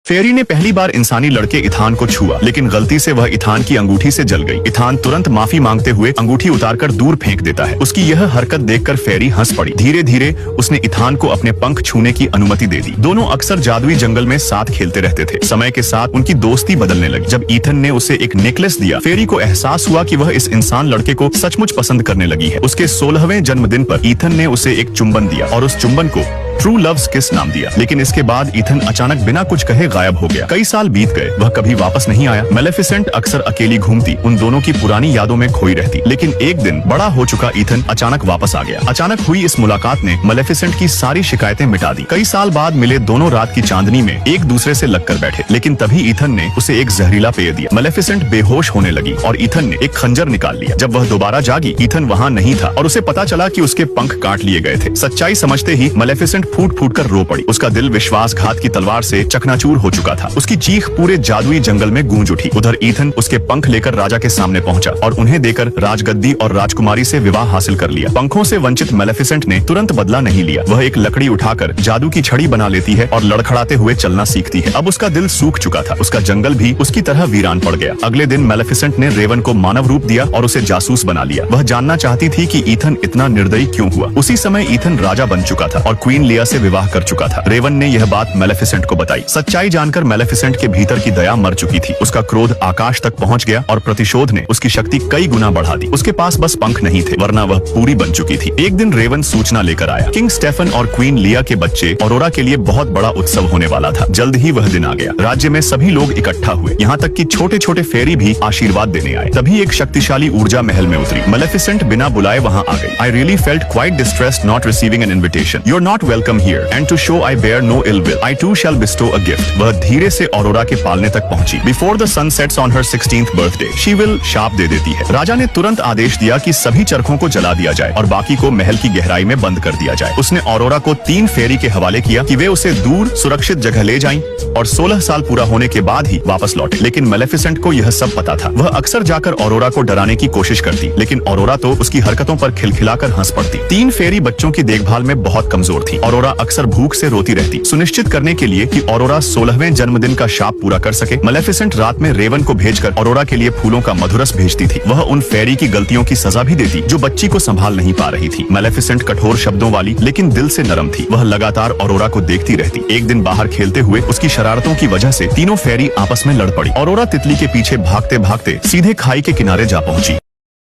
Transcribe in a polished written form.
फेरी ने पहली बार इंसानी लड़के इथान को छुआ, लेकिन गलती से वह इथान की अंगूठी से जल गई। इथान तुरंत माफी मांगते हुए अंगूठी उतारकर दूर फेंक देता है। उसकी यह हरकत देखकर फेरी हंस पड़ी। धीरे धीरे उसने इथान को अपने पंख छूने की अनुमति दे दी। दोनों अक्सर जादुई जंगल में साथ खेलते रहते थे। समय के साथ उनकी दोस्ती बदलने लगी। जब ईथन ने उसे एक नेकलेस दिया, फेरी को एहसास हुआ कि वह इस इंसान लड़के को सचमुच पसंद करने लगी है। उसके 16वें जन्मदिन पर ईथन ने उसे एक चुंबन दिया और उस चुंबन को ट्रू लव्स किस नाम दिया। लेकिन इसके बाद ईथन अचानक बिना कुछ कहे गायब हो गया। कई साल बीत गए, वह कभी वापस नहीं आया। मेलेफिसेंट अक्सर अकेली घूमती, उन दोनों की पुरानी यादों में खोई रहती। लेकिन एक दिन बड़ा हो चुका ईथन अचानक वापस आ गया। अचानक हुई इस मुलाकात ने मेलेफिसेंट की सारी शिकायतें मिटा दी। कई साल बाद मिले दोनों रात की चांदनी में एक दूसरे से लगकर बैठे। लेकिन तभी ईथन ने उसे एक जहरीला पेय दिया। मेलेफिसेंट बेहोश होने लगी और ईथन ने एक खंजर निकाल लिया। जब वह दोबारा जागी, ईथन वहाँ नहीं था और उसे पता चला कि उसके पंख काट लिए गए थे। सच्चाई समझते ही मेलेफिसेंट फूट फूट कर रो पड़ी। उसका दिल विश्वासघात की तलवार से चकनाचूर हो चुका था। उसकी चीख पूरे जादुई जंगल में गूंज उठी। उधर ईथन उसके पंख लेकर राजा के सामने पहुंचा और उन्हें देकर राजगद्दी और राजकुमारी से विवाह हासिल कर लिया। पंखों से वंचित मेलेफिसेंट ने तुरंत बदला नहीं लिया। वह एक लकड़ी उठाकर जादू की छड़ी बना लेती है और लड़खड़ाते हुए चलना सीखती है। अब उसका दिल सूख चुका था। उसका जंगल भी उसकी तरह वीरान पड़ गया। अगले दिन मेलेफिसेंट ने रेवन को मानव रूप दिया और उसे जासूस बना लिया। वह जानना चाहती थी कि ईथन इतना निर्दयी क्यों हुआ। उसी समय ईथन राजा बन चुका था और क्वीन लिया से विवाह कर चुका था। रेवन ने यह बात मेलेफिसेंट को बताई। सच्चाई जानकर मेलेफिसेंट के भीतर की दया मर चुकी थी। उसका क्रोध आकाश तक पहुंच गया और प्रतिशोध ने उसकी शक्ति कई गुना बढ़ा दी। उसके पास बस पंख नहीं थे, वरना वह पूरी बन चुकी थी। एक दिन रेवन सूचना लेकर आया। किंग स्टेफन और क्वीन लिया के बच्चे ऑरोरा के लिए बहुत बड़ा उत्सव होने वाला था। जल्द ही वह दिन आ गया। राज्य में सभी लोग इकट्ठा हुए, यहाँ तक कि छोटे छोटे फेरी भी आशीर्वाद देने आए। तभी एक शक्तिशाली ऊर्जा महल में उतरी। मेलेफिसेंट बिना बुलाए वहाँ आ गई। I really felt quite distressed not receiving an invitation. You are not welcome here and to show I bear no ill will, I too shall bestow a gift. वह धीरे से ऑरोरा के पालने तक पहुंची। Before the sun sets on her 16th birthday, she will शाप दे देती है। राजा ने तुरंत आदेश दिया कि सभी चरखों को जला दिया जाए और बाकी को महल की गहराई में बंद कर दिया जाए। उसने ऑरोरा को 3 फेरी के हवाले किया कि वे उसे दूर सुरक्षित जगह ले जाएं और 16 साल पूरा होने के बाद ही वापस लौटे। लेकिन मेलेफिसेंट को यह सब पता था। वह अक्सर जाकर ऑरोरा को डराने की कोशिश करती, लेकिन ऑरोरा तो उसकी हरकतों पर खिलखिलाकर हंस पड़ती। 3 फेरी बच्चों की देखभाल में बहुत कमजोर थी। ऑरोरा अक्सर भूख से रोती रहती। सुनिश्चित करने के लिए कि ऑरोरा 16वें जन्मदिन का शाप पूरा कर सके, मेलेफिसेंट रात में रेवन को भेजकर ऑरोरा के लिए फूलों का मधुरस भेजती थी। वह उन फेरी की गलतियों की सजा भी देती जो बच्ची को संभाल नहीं पा रही थी। मेलेफिसेंट कठोर शब्दों वाली लेकिन दिल से नरम थी। वह लगातार ऑरोरा को देखती रहती। एक दिन बाहर खेलते हुए उसकी शरारतों की वजह से तीनों फेरी आपस में लड़ पड़ी। ऑरोरा तितली के पीछे भागते भागते सीधे खाई के किनारे जा पहुंची।